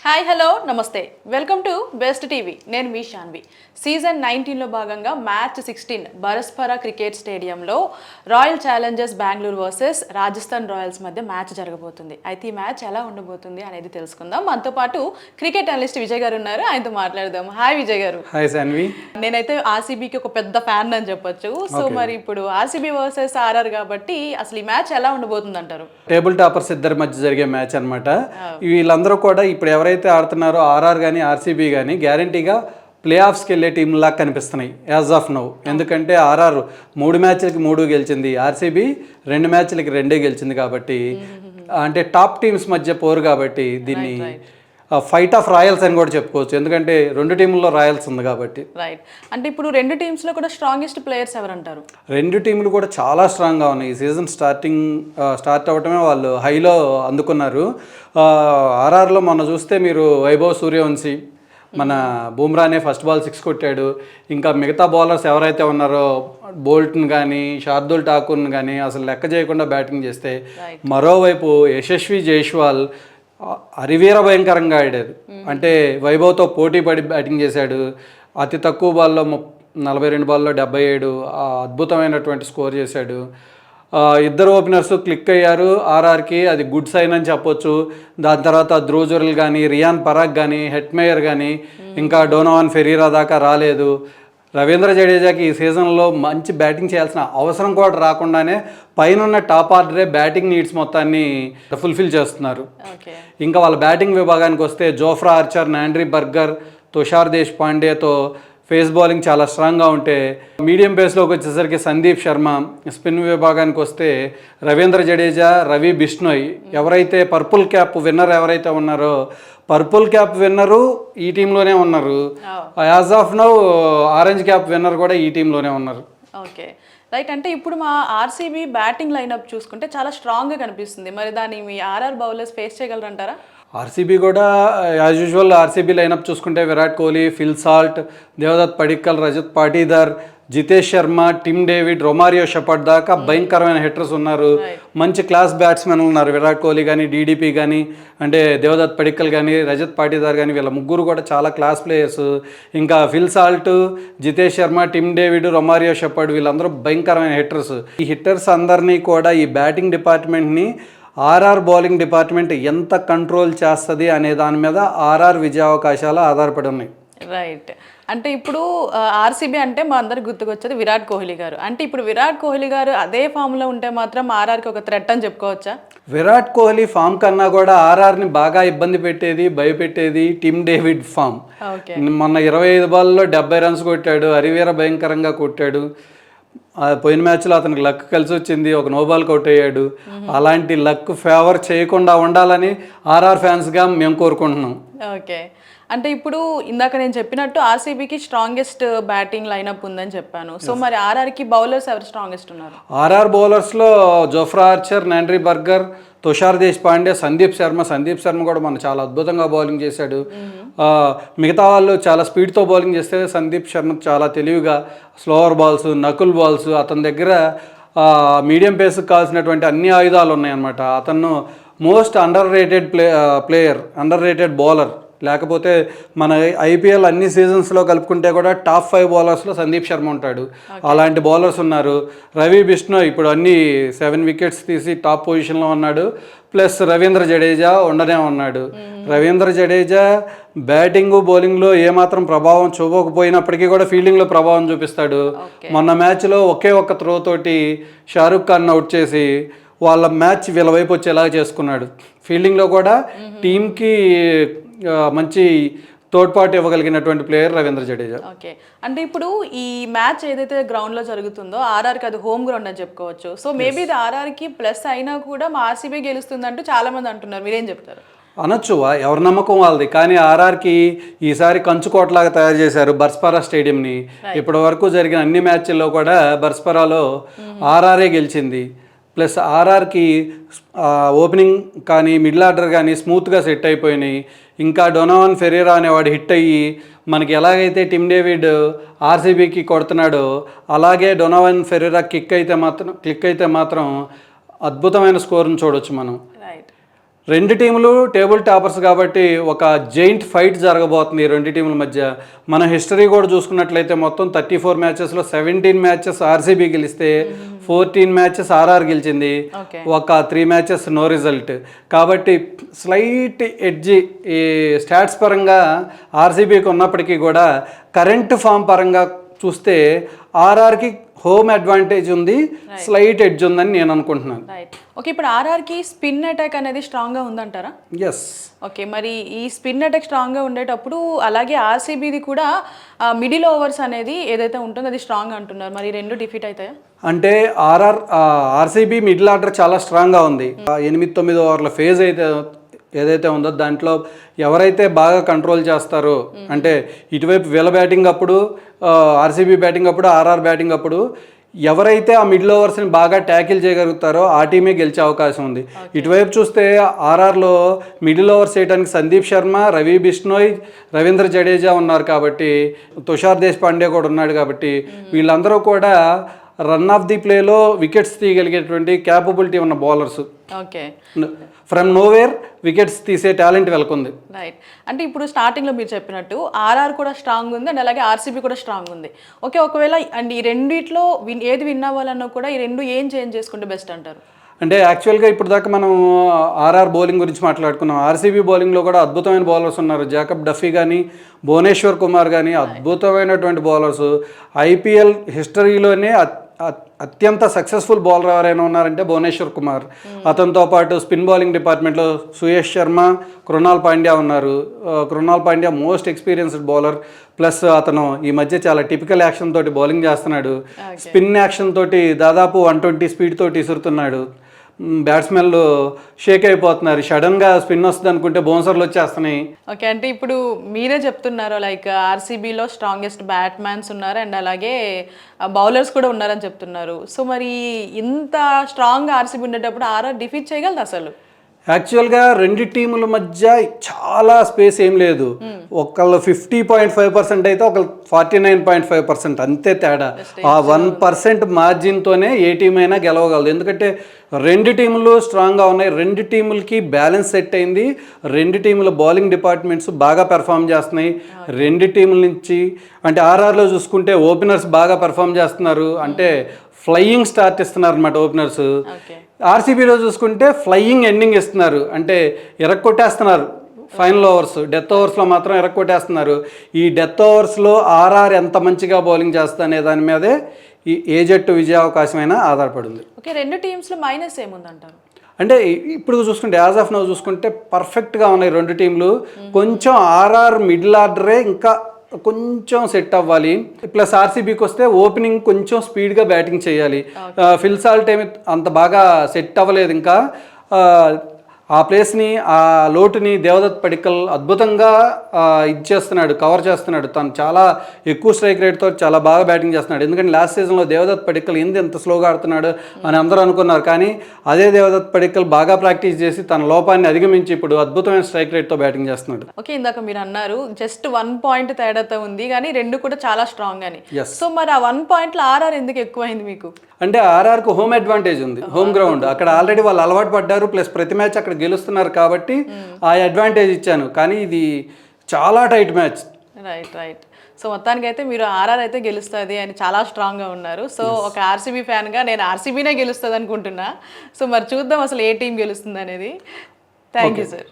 Hi hello నమస్తే welcome to best TV. నేను మీ Shanvi. Season 19లో భాగంగా మ్యాచ్ 16 బరస్పర క్రికెట్ స్టేడియంలో royal Challengers Bengaluru versus Rajasthan Royals మధ్య మ్యాచ్ జరగబోతుంది. అయితే ఈ మ్యాచ్ ఎలా ఉండబోతుంది అనేది తెలుసుకుందాం. మనతో పాటు క్రికెట్ అనలిస్ట్ విజయ్ గారు ఉన్నారు, ఆయనతో మాట్లాడదాం. హాయ్ విజయ్ గారు. హాయ్ శాన్వి. నేనైతే ఆర్సీబీకి ఒక పెద్ద ఫ్యాన్ అని చెప్పొచ్చు. సో మరి ఇప్పుడు ఆర్సీబీ వర్సెస్ ఆర్ఆర్ కాబట్టి అసలు ఈ మ్యాచ్ ఎలా ఉండబోతుంది అంటారు? టేబుల్ టాపర్స్ ఇద్దరి మధ్య జరిగే మ్యాచ్ అనమాట. వీళ్ళందరూ కూడా ఇప్పుడు ఎవరైతే ఆడుతున్నారో ఆర్ఆర్ కానీ ఆర్సీబీ కానీ గ్యారంటీగా ప్లే ఆఫ్స్కి వెళ్ళే టీంలా కనిపిస్తున్నాయి యాజ్ ఆఫ్ నౌ. ఎందుకంటే ఆర్ఆర్ 3 మ్యాచ్లకి 3 గెలిచింది, ఆర్సీబీ 2 మ్యాచ్లకి 2 గెలిచింది. కాబట్టి అంటే టాప్ టీమ్స్ మధ్య పోరు కాబట్టి దీన్ని ఫైట్ ఆఫ్ రాయల్స్ అని కూడా చెప్పుకోవచ్చు. ఎందుకంటే 2 టీంల్లో రాయల్స్ ఉంది కాబట్టి. రైట్. అంటే ఇప్పుడు 2 టీమ్స్లో కూడా స్ట్రాంగెస్ట్ ప్లేయర్స్ ఎవరంటారు? 2 టీంలు కూడా చాలా స్ట్రాంగ్గా ఉన్నాయి. ఈ సీజన్ స్టార్ట్ అవటమే వాళ్ళు హైలో అందుకున్నారు. ఆర్ఆర్లో మొన్న చూస్తే మీరు వైభవ్ సూర్యవంశీ, మన బూమ్రానే ఫస్ట్ బాల్ 6 కొట్టాడు. ఇంకా మిగతా బౌలర్స్ ఎవరైతే ఉన్నారో బోల్ట్ని కానీ శార్దుల్ ఠాకూర్ని కానీ అసలు లెక్క చేయకుండా బ్యాటింగ్ చేస్తే, మరోవైపు యశస్వి జైస్వాల్ అరివీర భయంకరంగా ఆడారు. అంటే వైభవ్తో పోటీ పడి బ్యాటింగ్ చేశాడు. అతి తక్కువ బాల్లో 42 బాల్లో 77 అద్భుతమైనటువంటి స్కోర్ చేశాడు. ఇద్దరు ఓపెనర్స్ క్లిక్ అయ్యారు ఆర్ఆర్కి, అది గుడ్ సైన్ అని చెప్పొచ్చు. దాని తర్వాత ధ్రువ్ జురెల్ కానీ, రియాన్ పరాగ్ కానీ, హెట్మేయర్ కానీ, ఇంకా డోనోవాన్ ఫెరీరా దాకా రాలేదు. రవీంద్ర జడేజాకి ఈ సీజన్లో మంచి బ్యాటింగ్ చేయాల్సిన అవసరం కూడా రాకుండానే పైన టాప్ ఆర్డరే బ్యాటింగ్ నీడ్స్ మొత్తాన్ని ఫుల్ఫిల్ చేస్తున్నారు. ఇంకా వాళ్ళ బ్యాటింగ్ విభాగానికి వస్తే Jofra Archer, Nandre Burger, Tushar దేశ్ పాండేతో ఫేస్ బౌలింగ్ చాలా స్ట్రాంగ్గా ఉంటే, మీడియం పేస్లోకి వచ్చేసరికి సందీప్ శర్మ, స్పిన్ విభాగానికి వస్తే రవీంద్ర జడేజా, రవి బిష్ణోయ్, ఎవరైతే పర్పుల్ క్యాప్ విన్నర్ ఎవరైతే ఉన్నారో పర్పుల్ క్యాప్ విన్నరు ఈ టీంలోనే ఉన్నారు. As of now orange cap winner కూడా ఈ టీంలోనే ఉన్నారు. Okay right. అంటే ఇప్పుడు మా ఆర్సీబీ బ్యాటింగ్ లైనప్ చూసుకుంటే చాలా స్ట్రాంగ్గా కనిపిస్తుంది. మరి దాన్ని మీ ఆర్ఆర్ బౌలర్స్ ఫేస్ చేయగలరంటారా? ఆర్సీబీ కూడా యాజ్ యూజువల్ ఆర్సీబీ లైనప్ చూసుకుంటే Virat Kohli, Phil Salt, Devdutt Padikkal, Rajat Patidar, Jitesh Sharma, Tim David, Romario Shepherd దాకా భయంకరమైన హిట్టర్స్ ఉన్నారు. మంచి క్లాస్ బ్యాట్స్మెన్ ఉన్నారు. విరాట్ కోహ్లీ కానీ, డీడీపీ కానీ, అంటే దేవదత్ పడిక్కల్ కానీ, రజత్ పాటీదార్ కానీ, వీళ్ళ ముగ్గురు కూడా చాలా క్లాస్ ప్లేయర్స్. ఇంకా Phil Salt, Jitesh Sharma, Tim David, Romario Shepherd వీళ్ళందరూ భయంకరమైన హిట్టర్స్. ఈ హిట్టర్స్ అందరినీ కూడా ఈ బ్యాటింగ్ డిపార్ట్మెంట్ని ఆర్ఆర్ బౌలింగ్ డిపార్ట్మెంట్ ఎంత కంట్రోల్ చేస్తుంది అనే దాని మీద ఆర్ఆర్ విజయావకాశాలు ఆధారపడి ఉన్నాయి. రైట్. అంటే ఇప్పుడు ఆర్సీబీ అంటే మా అందరికి గుర్తుకొచ్చేది విరాట్ కోహ్లీ గారు. అంటే ఇప్పుడు విరాట్ కోహ్లీ గారు అదే ఫామ్లో ఉంటే మాత్రం ఆర్ఆర్కి ఒక థ్రెట్ అని చెప్పుకోవచ్చా? విరాట్ కోహ్లీ ఫామ్ కన్నా కూడా ఆర్ఆర్ని బాగా ఇబ్బంది పెట్టేది, భయపెట్టేది టిమ్ డేవిడ్ ఫామ్. మొన్న 25 బాల్లో 70 రన్స్ కొట్టాడు, అరివీర భయంకరంగా కొట్టాడు. పోయిన మ్యాచ్లో అతనికి లక్ కలిసి వచ్చింది, ఒక నోబాల్ అవుట్ అయ్యాడు. అలాంటి లక్ ఫేవర్ చేయకుండా ఉండాలని ఆర్ఆర్ ఫ్యాన్స్గా మేము కోరుకుంటున్నాం. ఓకే. అంటే ఇప్పుడు ఇందాక నేను చెప్పినట్టు ఆర్సీబీకి స్ట్రాంగెస్ట్ బ్యాటింగ్ లైనప్ ఉందని చెప్పాను. సో మరి ఆర్ఆర్కి బౌలర్స్ ఎవరు స్ట్రాంగెస్ట్ ఉన్నారు? ఆర్ఆర్ బౌలర్స్లో Jofra Archer, Nandre Burger, Tushar Deshpande, Sandeep Sharma కూడా మన చాలా అద్భుతంగా బౌలింగ్ చేశాడు. మిగతా వాళ్ళు చాలా స్పీడ్తో బౌలింగ్ చేస్తే సందీప్ శర్మ చాలా తెలివిగా స్లోవర్ బాల్స్, నకుల్ బాల్స్, అతని దగ్గర మీడియం పేస్కి కావాల్సినటువంటి అన్ని ఆయుధాలు ఉన్నాయన్నమాట. అతను మోస్ట్ అండర్ రేటెడ్ బౌలర్. లేకపోతే మన ఐపీఎల్ అన్ని సీజన్స్లో కలుపుకుంటే కూడా టాప్ 5 బౌలర్స్లో సందీప్ శర్మ ఉంటాడు. అలాంటి బౌలర్స్ ఉన్నారు. రవి బిష్ణోయ్ ఇప్పుడు అన్ని 7 వికెట్స్ తీసి టాప్ పొజిషన్లో ఉన్నాడు. ప్లస్ రవీంద్ర జడేజా ఉండనే ఉన్నాడు. రవీంద్ర జడేజా బ్యాటింగ్ బౌలింగ్లో ఏమాత్రం ప్రభావం చూపకపోయినప్పటికీ కూడా ఫీల్డింగ్లో ప్రభావం చూపిస్తాడు. మొన్న మ్యాచ్లో ఒకే ఒక్క త్రో తోటి షారుఖ్ ఖాన్ అవుట్ చేసి వాళ్ళ మ్యాచ్ వీళ్ళ వైపు వచ్చేలా చేసుకున్నాడు. ఫీల్డింగ్లో కూడా టీంకి మంచి తోడ్పాటు ఇవ్వగలిగినటువంటి ప్లేయర్ రవీంద్ర జడేజా. ఓకే. అంటే ఇప్పుడు ఈ మ్యాచ్ ఏదైతే గ్రౌండ్లో జరుగుతుందో ఆర్ఆర్కి అది హోమ్ గ్రౌండ్ అని చెప్పుకోవచ్చు. సో మేబీ ఇది ఆర్ఆర్కి ప్లస్ అయినా కూడా మా ఆర్సీబీ గెలుస్తుందంటూ చాలామంది అంటున్నారు. మీరేం చెప్తారు? అనొచ్చు, ఎవరి నమ్మకం వాళ్ళది. కానీ ఆర్ఆర్కి ఈసారి కంచుకోటలాగా తయారు చేశారు బర్స్పరా స్టేడియంని. ఇప్పటి వరకు జరిగిన అన్ని మ్యాచ్ల్లో కూడా బర్స్పరాలో ఆర్ఆర్ఏ గెలిచింది. ప్లస్ ఆర్ఆర్కి ఓపెనింగ్ కానీ మిడిల్ ఆర్డర్ కానీ స్మూత్గా సెట్ అయిపోయినాయి. ఇంకా డొనోవాన్ ఫెరీరా అనేవాడు హిట్ అయ్యి మనకి ఎలాగైతే టిమ్ డేవిడ్ ఆర్సీబీకి కొడుతున్నాడో అలాగే డొనోవాన్ ఫెరీరా క్లిక్ అయితే మాత్రం అద్భుతమైన స్కోర్ని చూడొచ్చు మనం. రెండు టీములు టేబుల్ టాపర్స్ కాబట్టి ఒక జైంట్ ఫైట్ జరగబోతుంది ఈ రెండు టీముల మధ్య. మన హిస్టరీ కూడా చూసుకున్నట్లయితే మొత్తం 34 మ్యాచెస్లో 17 మ్యాచెస్ ఆర్సీబీ గెలిస్తే 14 మ్యాచెస్ ఆర్ఆర్ గెలిచింది, ఒక 3 మ్యాచెస్ నో రిజల్ట్. కాబట్టి స్లైట్ ఎడ్జి ఈ స్టాట్స్ పరంగా ఆర్సీబీకి ఉన్నప్పటికీ కూడా కరెంట్ ఫామ్ పరంగా చూస్తే ఆర్ఆర్కి హోమ్ అడ్వాంటేజ్ ఉంది, స్లైట్ ఎడ్జ్ ఉందని నేను అనుకుంటున్నాను. రైట్. ఓకే, ఇప్పుడు ఆర్ఆర్కి స్పిన్ అటాక్ అనేది స్ట్రాంగ్గా ఉందంటారా? ఎస్. ఓకే, మరి ఈ స్పిన్ అటాక్ స్ట్రాంగ్గా ఉండేటప్పుడు అలాగే ఆర్సీబీది కూడా మిడిల్ ఓవర్స్ అనేది ఏదైతే ఉంటుందో అది స్ట్రాంగ్ అంటున్నారు, మరి రెండు డిఫీట్ అవుతాయా? అంటే ఆర్సీబీ మిడిల్ ఆర్డర్ చాలా స్ట్రాంగ్గా ఉంది. 8-9 ఓవర్ల ఫేజ్ ఏదైతే ఉందో దాంట్లో ఎవరైతే బాగా కంట్రోల్ చేస్తారో, అంటే ఇటువైపు వీళ్ళ బ్యాటింగ్ అప్పుడు ఆర్సీబీ బ్యాటింగ్ అప్పుడు ఆర్ఆర్ బ్యాటింగ్ అప్పుడు ఎవరైతే ఆ మిడిల్ ఓవర్స్ని బాగా ట్యాకిల్ చేయగలుగుతారో ఆ టీమే గెలిచే అవకాశం ఉంది. ఇటువైపు చూస్తే ఆర్ఆర్లో మిడిల్ ఓవర్స్ చేయడానికి సందీప్ శర్మ, రవి బిష్ణోయ్, రవీంద్ర జడేజా ఉన్నారు కాబట్టి, తుషార్ దేశపాండే కూడా ఉన్నాడు కాబట్టి వీళ్ళందరూ కూడా రన్ ఆఫ్ ది ప్లేలో వికెట్స్ తీయగలిగేటువంటి క్యాపబిలిటీ ఉన్న bowlers. Okay, from nowhere wickets తీసే టాలెంట్ వెళ్తుంది. రైట్. అంటే ఇప్పుడు స్టార్టింగ్లో మీరు చెప్పినట్టు ఆర్ఆర్ కూడా స్ట్రాంగ్ ఉంది అండ్ అలాగే ఆర్సీబీ కూడా స్ట్రాంగ్ ఉంది. ఓకే, ఒకవేళ అండ్ ఈ రెండిట్లో ఏది విన్ అవ్వాలన్నా కూడా ఈ రెండు ఏం చేంజ్ చేసుకుంటే బెస్ట్ అంటారు? అంటే యాక్చువల్గా ఇప్పుడు దాకా మనం ఆర్ఆర్ బౌలింగ్ గురించి మాట్లాడుకున్నాం. ఆర్సీబీ బౌలింగ్లో కూడా అద్భుతమైన బౌలర్స్ ఉన్నారు. జాకబ్ డఫీ కానీ, భువనేశ్వర్ కుమార్ కానీ అద్భుతమైనటువంటి బౌలర్స్. ఐపీఎల్ హిస్టరీలోనే అత్యంత సక్సెస్ఫుల్ బౌలర్ ఎవరైనా ఉన్నారంటే భువనేశ్వర్ కుమార్. అతనితో పాటు స్పిన్ బౌలింగ్ డిపార్ట్మెంట్లో సుయేష్ శర్మ, కృణాల్ పాండ్యా ఉన్నారు. Krunal Pandya most experienced bowler, plus అతను ఈ మధ్య చాలా టిపికల్ యాక్షన్ తోటి బౌలింగ్ చేస్తున్నాడు. స్పిన్ యాక్షన్ తోటి దాదాపు 120 స్పీడ్ తోటి ఇసురుతున్నాడు. బ్యాట్స్మెన్లు షేక్ అయిపోతున్నారు. సడన్గా స్పిన్ వస్తుంది అనుకుంటే బౌన్సర్లు వచ్చేస్తున్నాయి. ఓకే, అంటే ఇప్పుడు మీరే చెప్తున్నారు లైక్ ఆర్సీబీలో స్ట్రాంగెస్ట్ బ్యాట్మ్యాన్స్ ఉన్నారు అండ్ అలాగే బౌలర్స్ కూడా ఉన్నారని చెప్తున్నారు. సో మరి ఇంత స్ట్రాంగ్ ఆర్సీబీ ఉండేటప్పుడు ఆర్ఆర్ డిఫీట్ చేయగలదు అసలు? యాక్చువల్గా రెండు టీముల మధ్య చాలా స్పేస్ ఏం లేదు. ఒకళ్ళు 50.5% అయితే ఒకళ్ళు 49.5%, అంతే తేడా. ఆ 1% మార్జిన్తోనే ఏ టీం అయినా గెలవగలదు. ఎందుకంటే రెండు టీములు స్ట్రాంగ్గా ఉన్నాయి, రెండు టీములకి బ్యాలెన్స్ సెట్ అయింది, రెండు టీముల బౌలింగ్ డిపార్ట్మెంట్స్ బాగా పెర్ఫామ్ చేస్తున్నాయి. రెండు టీముల నుంచి అంటే ఆర్ఆర్లో చూసుకుంటే ఓపెనర్స్ బాగా పెర్ఫామ్ చేస్తున్నారు, అంటే ఫ్లయింగ్ స్టార్ట్ ఇస్తున్నారు అనమాట ఓపెనర్స్. ఆర్సీబీలో చూసుకుంటే ఫ్లయింగ్ ఎండింగ్ ఇస్తున్నారు, అంటే ఎరక్కొట్టేస్తున్నారు ఫైనల్ ఓవర్స్. డెత్ ఓవర్స్లో మాత్రం ఎరక్కొట్టేస్తున్నారు. ఈ డెత్ ఓవర్స్లో ఆర్ఆర్ ఎంత మంచిగా బౌలింగ్ చేస్తా అనే దాని మీదే ఈ ఏ జట్టు విజయావకాశమైనా ఆధారపడింది. ఓకే, రెండు టీమ్స్లో మైనస్ ఏముందంటారు? అంటే ఇప్పుడు చూసుకుంటే యాజ్ ఆఫ్ నౌ చూసుకుంటే పర్ఫెక్ట్గా ఉన్నాయి రెండు టీంలు. కొంచెం ఆర్ఆర్ మిడిల్ ఆర్డరే ఇంకా కొంచెం సెట్ అవ్వాలి. ప్లస్ ఆర్సీబీకి వస్తే ఓపెనింగ్ కొంచెం స్పీడ్గా బ్యాటింగ్ చేయాలి. ఫిల్ సాల్ట్ ఏమి అంత బాగా సెట్ అవ్వలేదు ఇంకా. ఆ ప్లేస్ని, ఆ లోటుని దేవదత్ పడిక్కల్ అద్భుతంగా ఇచ్చేస్తున్నాడు, కవర్ చేస్తున్నాడు. తను చాలా ఎక్కువ స్ట్రైక్ రేట్తో చాలా బాగా బ్యాటింగ్ చేస్తున్నాడు. ఎందుకంటే లాస్ట్ సీజన్లో దేవదత్ పడిక్కల్ ఎంత స్లోగా ఆడుతున్నాడు అని అందరూ అనుకున్నారు. కానీ అదే దేవదత్ పడిక్కల్ బాగా ప్రాక్టీస్ చేసి తన లోపాన్ని అధిగమించి ఇప్పుడు అద్భుతమైన స్ట్రైక్ రేట్తో బ్యాటింగ్ చేస్తున్నాడు. ఓకే, ఇందాక మీరు అన్నారు జస్ట్ 1 పాయింట్ తేడాతో ఉంది కానీ రెండు కూడా చాలా స్ట్రాంగ్ అని. సో మరి ఆ 1 పాయింట్లో ఆర్ఆర్ ఎందుకు ఎక్కువైంది మీకు? అంటే ఆర్ఆర్కు హోమ్ అడ్వాంటేజ్ ఉంది, హోమ్ గ్రౌండ్. అక్కడ ఆల్రెడీ వాళ్ళు అలవాటు పడ్డారు, ప్లస్ ప్రతి మ్యాచ్ అక్కడ గెలుస్తున్నారు కాబట్టి ఆ అడ్వాంటేజ్ ఇచ్చాను. కానీ ఇది చాలా టైట్ మ్యాచ్. రైట్. సో మొత్తానికైతే మీరు ఆర్ఆర్ అయితే గెలుస్తుంది అని చాలా స్ట్రాంగ్గా ఉన్నారు. సో ఒక ఆర్సీబీ ఫ్యాన్గా నేను ఆర్సీబీనే గెలుస్తుంది అనుకుంటున్నా. సో మరి చూద్దాం అసలు ఏ టీం గెలుస్తుంది అనేది. Thank you sir.